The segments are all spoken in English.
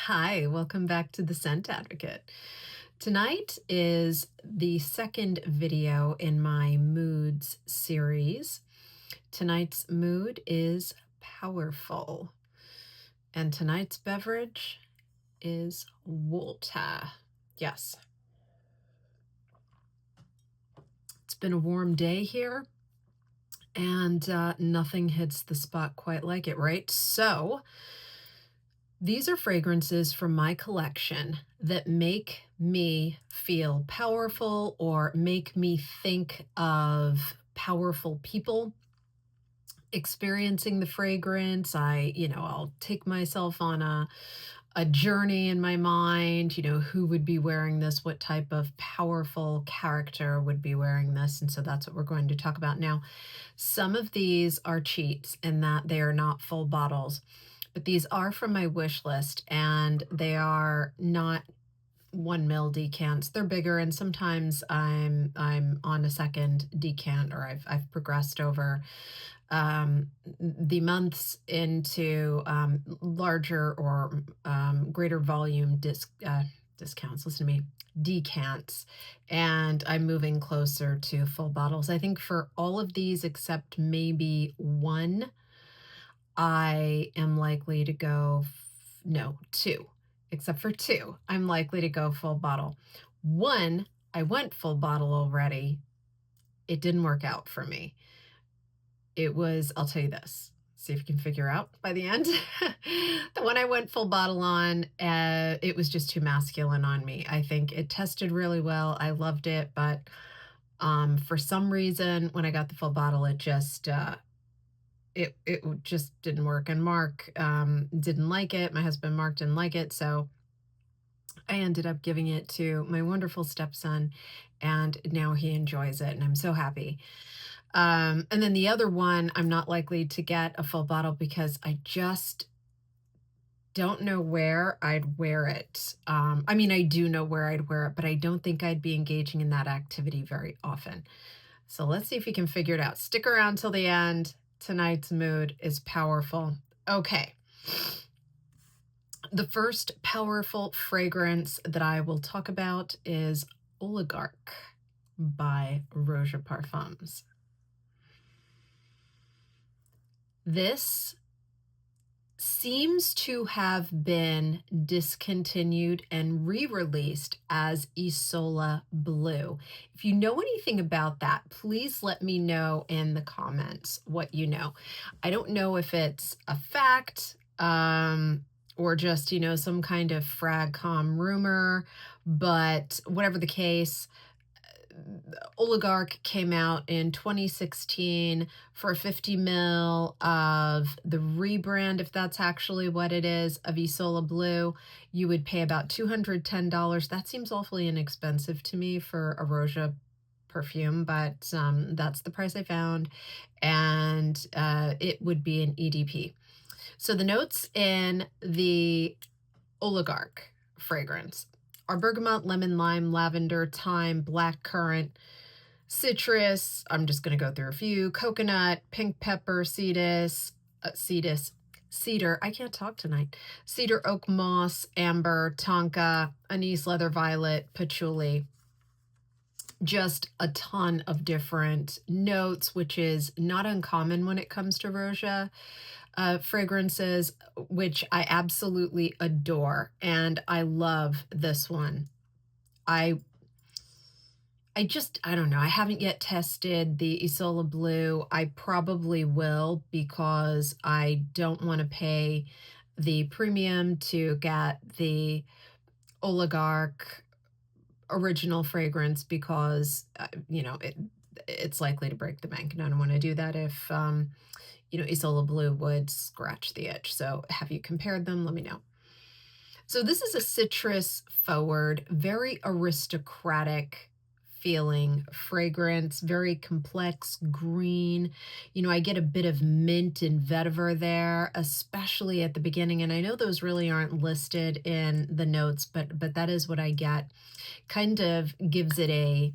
Hi, welcome back to the Scent Advocate. Tonight is the second video in my moods series. Tonight's mood is powerful, and tonight's beverage is water. Yes, it's been a warm day here, and nothing hits the spot quite like it, right? So, these are fragrances from my collection that make me feel powerful or make me think of powerful people experiencing the fragrance. I'll take myself on a journey in my mind, who would be wearing this, what type of powerful character would be wearing this. And so that's what we're going to talk about now. Some of these are cheats in that they are not full bottles, but these are from my wish list, and they are not 1 ml decants. They're bigger, and sometimes I'm on a second decant, or I've progressed over the months into larger or greater volume discounts. Listen to me, decants, and I'm moving closer to full bottles. I think for all of these except maybe one, I am likely to go, no, two, except for two, I'm likely to go full bottle. One, I went full bottle already. It didn't work out for me. It was, I'll tell you this, see if you can figure out by the end. The one I went full bottle on, it was just too masculine on me. I think it tested really well. I loved it, but for some reason, when I got the full bottle, it just didn't work. And Mark didn't like it. My husband Mark didn't like it, so I ended up giving it to my wonderful stepson, and now he enjoys it, and I'm so happy. And then the other one, I'm not likely to get a full bottle because I just don't know where I'd wear it. I mean, I do know where I'd wear it, but I don't think I'd be engaging in that activity very often. So let's see if we can figure it out. Stick around till the end. Tonight's mood is powerful. Okay. The first powerful fragrance that I will talk about is Oligarch by Roja Parfums. This seems to have been discontinued and re-released as Isola Blue. If you know anything about that, please let me know in the comments what you know. I don't know if it's a fact or just, some kind of fragcom rumor, but whatever the case, Oligarch came out in 2016 for 50 mil of the rebrand, if that's actually what it is, of Isola Blue. You would pay about $210. That seems awfully inexpensive to me for a Roja perfume, but that's the price I found, and it would be an EDP. So the notes in the Oligarch fragrance are bergamot, lemon, lime, lavender, thyme, black currant, citrus. I'm just going to go through a few. Coconut, pink pepper, cedar. I can't talk tonight. Cedar, oak moss, amber, tonka, anise, leather, violet, patchouli. Just a ton of different notes, which is not uncommon when it comes to Roja fragrances, which I absolutely adore. And I love this one. I don't know. I haven't yet tested the Isola Blue. I probably will because I don't want to pay the premium to get the Oligarch original fragrance because, it's likely to break the bank, and I don't want to do that if, Isola Blue would scratch the itch. So have you compared them? Let me know. So this is a citrus forward, very aristocratic feeling fragrance, very complex green. I get a bit of mint and vetiver there, especially at the beginning. And I know those really aren't listed in the notes, but that is what I get. Kind of gives it a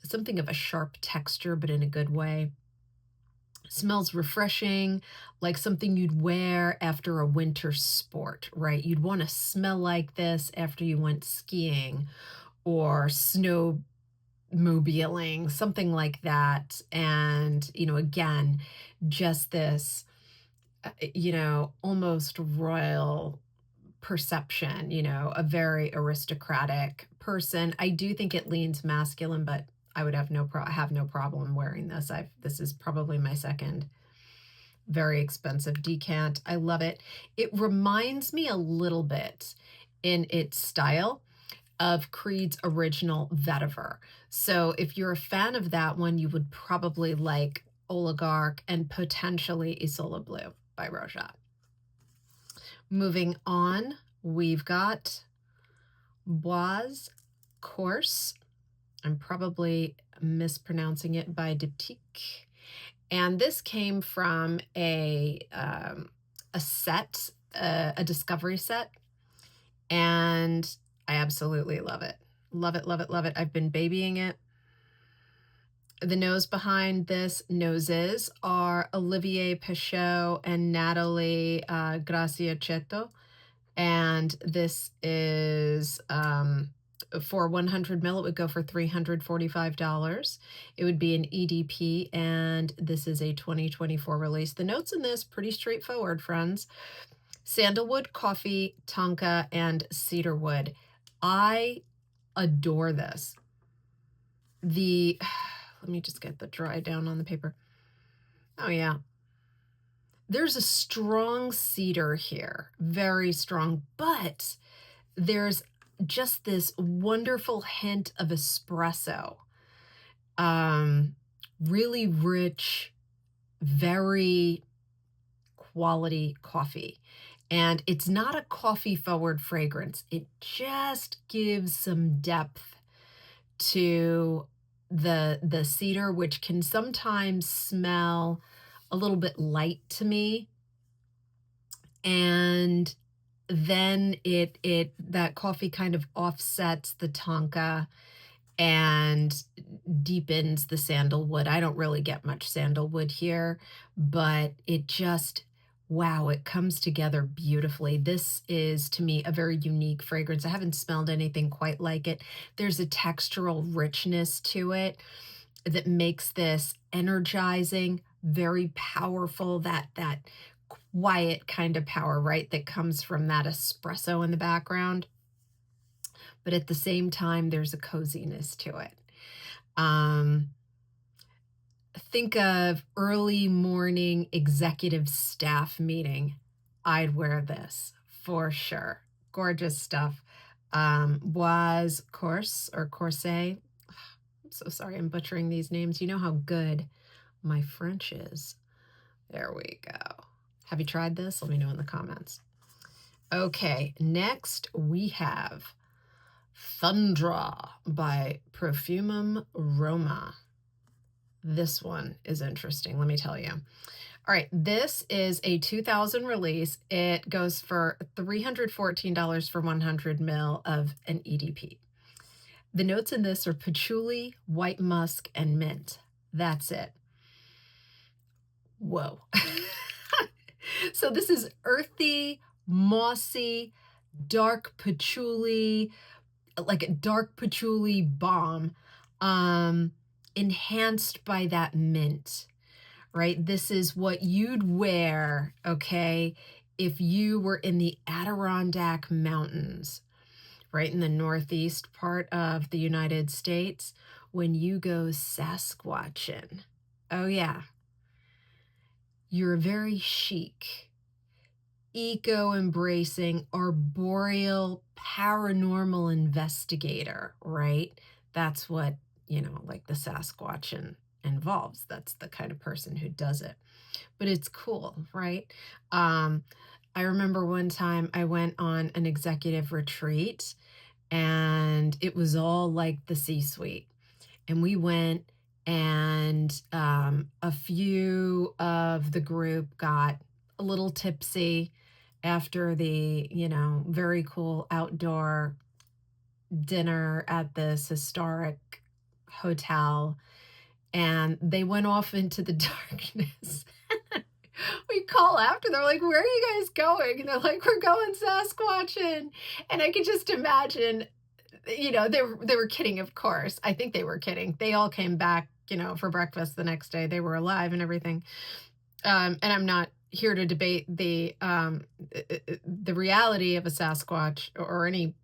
something of a sharp texture, but in a good way. Smells refreshing, like something you'd wear after a winter sport, right? You'd want to smell like this after you went skiing or snowmobiling, something like that. And, again, just this, almost royal perception, a very aristocratic person. I do think it leans masculine, but I would have no problem wearing this. This is probably my second very expensive decant. I love it. It reminds me a little bit in its style of Creed's original Vetiver. So if you're a fan of that one, you would probably like Oligarch and potentially Isola Blue by Roja. Moving on, we've got Bois Course. I'm probably mispronouncing it by Diptyque. And this came from a set, a discovery set, and I absolutely love it. Love it, love it, love it. I've been babying it. The nose behind this noses are Olivier Pichot and Natalie Graciaceto. And this is for 100 mil, it would go for $345. It would be an EDP, and this is a 2024 release. The notes in this, pretty straightforward, friends. Sandalwood, coffee, tonka, and cedarwood. I adore this. Let me just get the dry down on the paper. Oh, yeah. There's a strong cedar here, very strong, but there's just this wonderful hint of espresso. Really rich, very quality coffee. And it's not a coffee forward fragrance. It just gives some depth to the cedar, which can sometimes smell a little bit light to me. And then that coffee kind of offsets the tonka and deepens the sandalwood. I don't really get much sandalwood here, but it just, wow, it comes together beautifully. This is, to me, a very unique fragrance. I haven't smelled anything quite like it. There's a textural richness to it that makes this energizing, very powerful, that quiet kind of power, right, that comes from that espresso in the background. But at the same time, there's a coziness to it. Think of early morning executive staff meeting. I'd wear this for sure. Gorgeous stuff. Bois Course or Corset. I'm so sorry I'm butchering these names. You know how good my French is. There we go. Have you tried this? Let me know in the comments. Okay, next we have Thundra by Profumum Roma. This one is interesting, let me tell you. All right, this is a 2000 release. It goes for $314 for 100 mil of an EDP. The notes in this are patchouli, white musk, and mint. That's it. Whoa. So this is earthy, mossy, dark patchouli, like a dark patchouli balm, enhanced by that mint, right? This is what you'd wear, okay, if you were in the Adirondack Mountains, right in the northeast part of the United States, when you go Sasquatching. Oh, yeah. You're very chic, eco-embracing, arboreal, paranormal investigator, right? That's what, like the Sasquatch involves. That's the kind of person who does it. But it's cool, right? I remember one time I went on an executive retreat, and it was all like the C-suite. And we went, and a few of the group got a little tipsy after the, very cool outdoor dinner at this historic hotel. and they went off into the darkness. We call after, they're like, "Where are you guys going?" And they're like, "We're going Sasquatching." And I could just imagine, they were kidding, of course. I think they were kidding. They all came back, for breakfast the next day. They were alive and everything. And I'm not here to debate the reality of a Sasquatch or any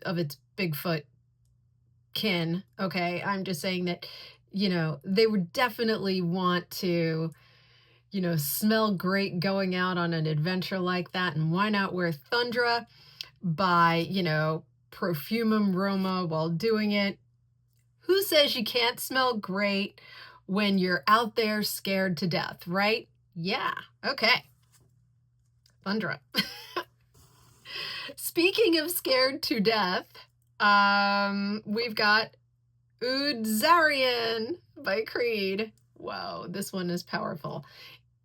of its Bigfoot kin. Okay, I'm just saying that, they would definitely want to, smell great going out on an adventure like that. And why not wear Thundra by, Profumum Roma while doing it? Who says you can't smell great when you're out there scared to death, right? Yeah, okay. Thundra. Speaking of scared to death, we've got Oud Zarian by Creed. Whoa, this one is powerful.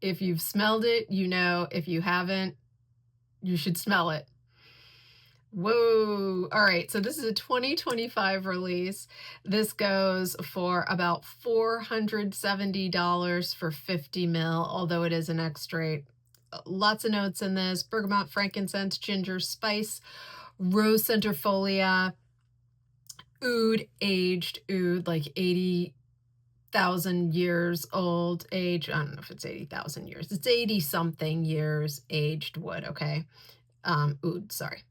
If you've smelled it, you know. If you haven't, you should smell it. Whoa. All right. So this is a 2025 release. This goes for about $470 for 50 mil, although it is an extrait. Lots of notes in this: bergamot, frankincense, ginger, spice, rose centerfolia, oud, aged oud, like 80,000 years old age. I don't know if it's 80,000 years. It's 80 something years aged wood. Okay. Oud, sorry.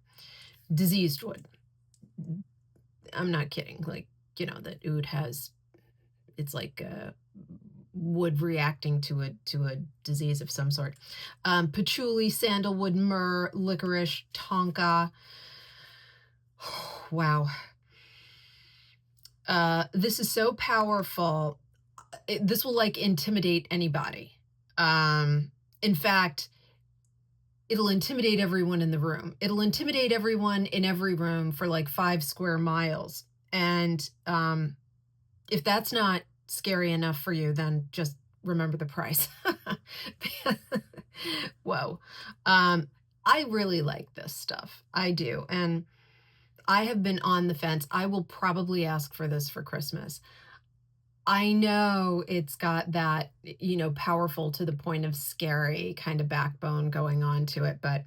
Diseased wood. I'm not kidding. Like, that oud has, it's like wood reacting to a disease of some sort. Patchouli, sandalwood, myrrh, licorice, tonka. Wow. This is so powerful. This will like intimidate anybody. In fact, it'll intimidate everyone in the room. It'll intimidate everyone in every room for like 5 square miles. And if that's not scary enough for you, then just remember the price. Whoa. I really like this stuff. I do. And I have been on the fence. I will probably ask for this for Christmas. I know it's got that, powerful to the point of scary kind of backbone going on to it, but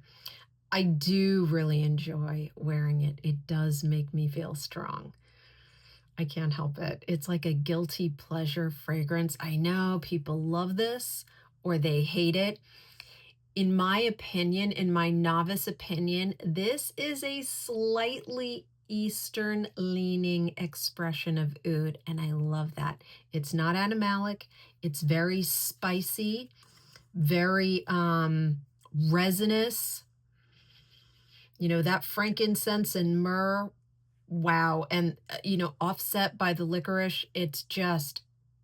I do really enjoy wearing it. It does make me feel strong. I can't help it. It's like a guilty pleasure fragrance. I know people love this or they hate it. In my opinion, in my novice opinion, this is a slightly Eastern leaning expression of oud, and I love that. It's not animalic. It's very spicy, very resinous. That frankincense and myrrh, wow. And, offset by the licorice, it's just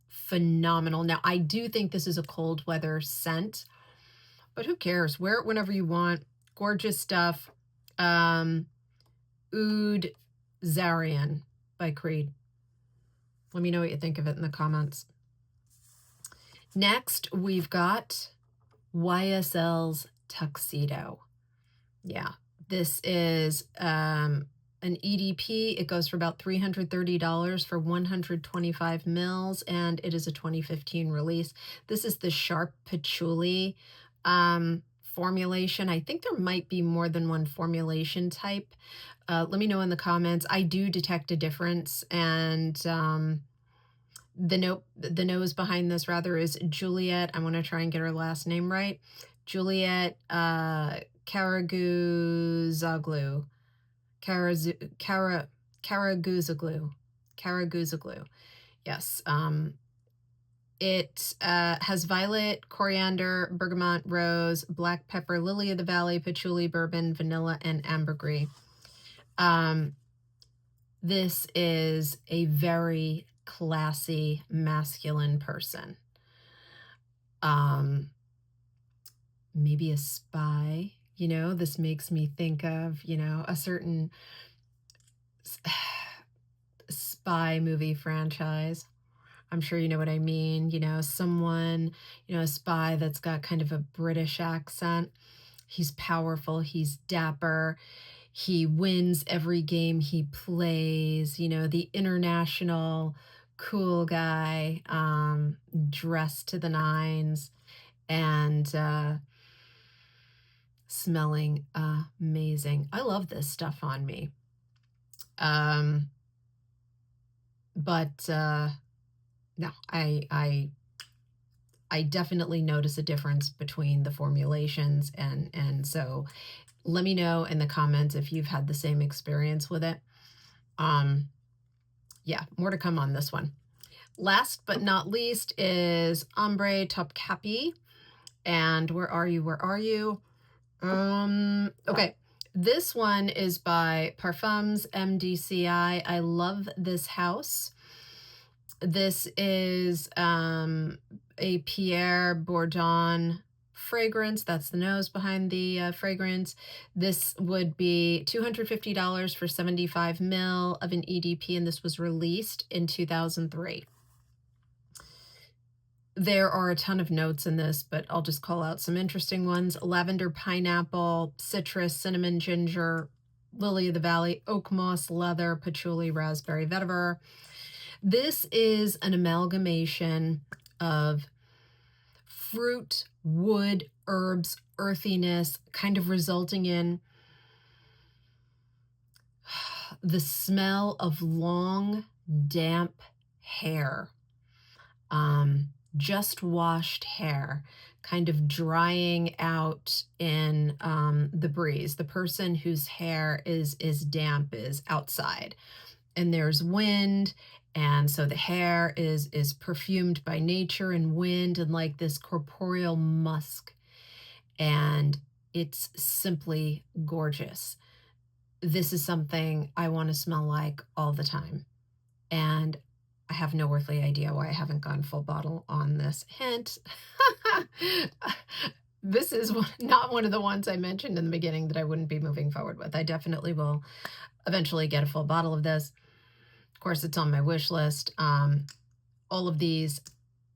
phenomenal. Now, I do think this is a cold weather scent, but who cares? Wear it whenever you want. Gorgeous stuff. Oud Zarian by Creed. Let me know what you think of it in the comments. Next, we've got YSL's Tuxedo. Yeah, this is an EDP. It goes for about $330 for 125 mils, and it is a 2015 release. This is the sharp patchouli formulation. I think there might be more than one formulation type. Let me know in the comments. I do detect a difference, and the nose behind this rather is Juliet. I want to try and get her last name right. Juliet Karaguzoglu. Karaguzoglu. Yes. It has violet, coriander, bergamot, rose, black pepper, lily of the valley, patchouli, bourbon, vanilla, and ambergris. This is a very classy, masculine person. Maybe a spy. This makes me think of, a certain spy movie franchise. I'm sure you know what I mean. Someone, a spy that's got kind of a British accent. He's powerful. He's dapper. He wins every game he plays. The international cool guy, dressed to the nines, and smelling amazing. I love this stuff on me. Um, but no, I definitely notice a difference between the formulations, and so let me know in the comments if you've had the same experience with it. Um, yeah, more to come on this one. Last but not least is Ombre Topkapi. And where are you? Where are you? Okay. This one is by Parfums MDCI. I love this house. This is a Pierre Bourdon fragrance. That's the nose behind the fragrance. This would be $250 for 75 mil of an EDP, and this was released in 2003. There are a ton of notes in this, but I'll just call out some interesting ones. Lavender, pineapple, citrus, cinnamon, ginger, lily of the valley, oak moss, leather, patchouli, raspberry, vetiver. This is an amalgamation of fruit, wood, herbs, earthiness, kind of resulting in the smell of long, damp hair. Just washed hair, kind of drying out in the breeze. The person whose hair is damp is outside, and there's wind, and so the hair is perfumed by nature and wind and like this corporeal musk, and it's simply gorgeous. This is something I want to smell like all the time, and I have no earthly idea why I haven't gone full bottle on this. Hint. This is not one of the ones I mentioned in the beginning that I wouldn't be moving forward with. I definitely will eventually get a full bottle of this. Of course, it's on my wish list. All of these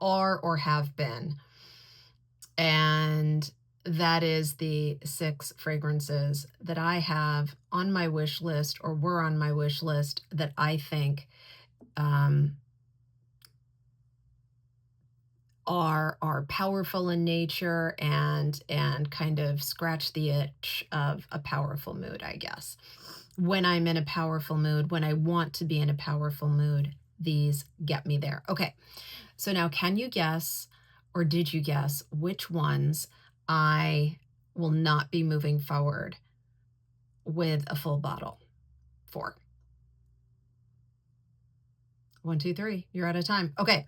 are or have been. And that is the 6 fragrances that I have on my wish list, or were on my wish list, that I think are powerful in nature and kind of scratch the itch of a powerful mood, I guess. When I'm in a powerful mood, when I want to be in a powerful mood, these get me there. Okay, so now can you guess, or did you guess, which ones I will not be moving forward with a full bottle for? 1, 2, 3, you're out of time. Okay.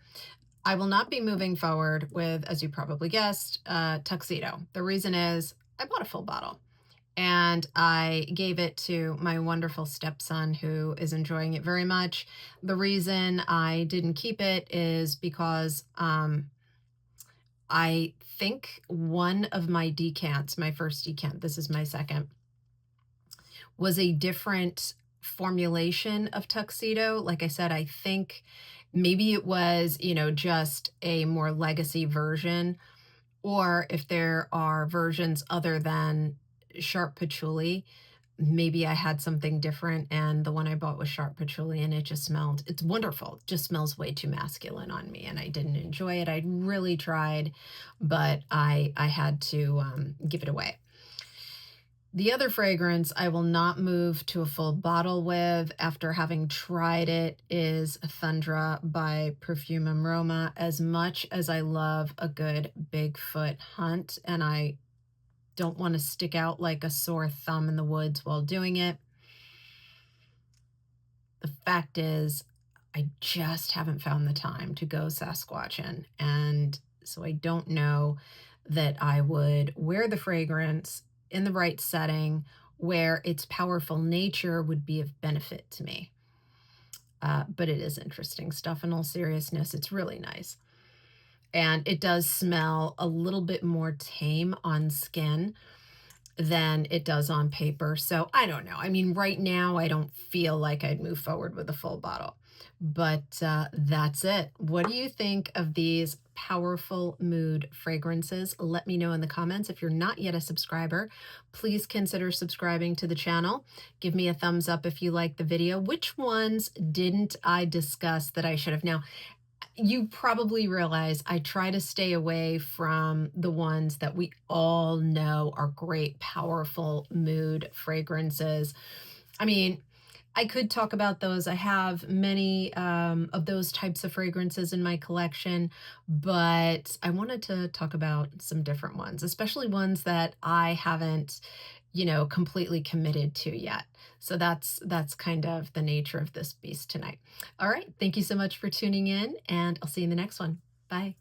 I will not be moving forward with, as you probably guessed, Tuxedo. The reason is I bought a full bottle and I gave it to my wonderful stepson who is enjoying it very much. The reason I didn't keep it is because I think one of my decants, my first decant, this is my second, was a different formulation of Tuxedo. Like I said, I think maybe it was, just a more legacy version, or if there are versions other than sharp patchouli, maybe I had something different, and the one I bought was sharp patchouli, and it's wonderful. It just smells way too masculine on me, and I didn't enjoy it. I really tried, but I had to give it away. The other fragrance I will not move to a full bottle with after having tried it is Thundra by Parfum Aroma. As much as I love a good Bigfoot hunt, and I don't want to stick out like a sore thumb in the woods while doing it, the fact is I just haven't found the time to go Sasquatching, and so I don't know that I would wear the fragrance in the right setting where its powerful nature would be of benefit to me. But it is interesting stuff in all seriousness. It's really nice. And it does smell a little bit more tame on skin than it does on paper. So I don't know. I mean, right now, I don't feel like I'd move forward with a full bottle. But that's it. What do you think of these powerful mood fragrances? Let me know in the comments. If you're not yet a subscriber, please consider subscribing to the channel. Give me a thumbs up if you like the video. Which ones didn't I discuss that I should have? Now, you probably realize I try to stay away from the ones that we all know are great, powerful mood fragrances. I mean, I could talk about those. I have many of those types of fragrances in my collection, but I wanted to talk about some different ones, especially ones that I haven't, completely committed to yet. So that's kind of the nature of this beast tonight. All right, thank you so much for tuning in, and I'll see you in the next one. Bye.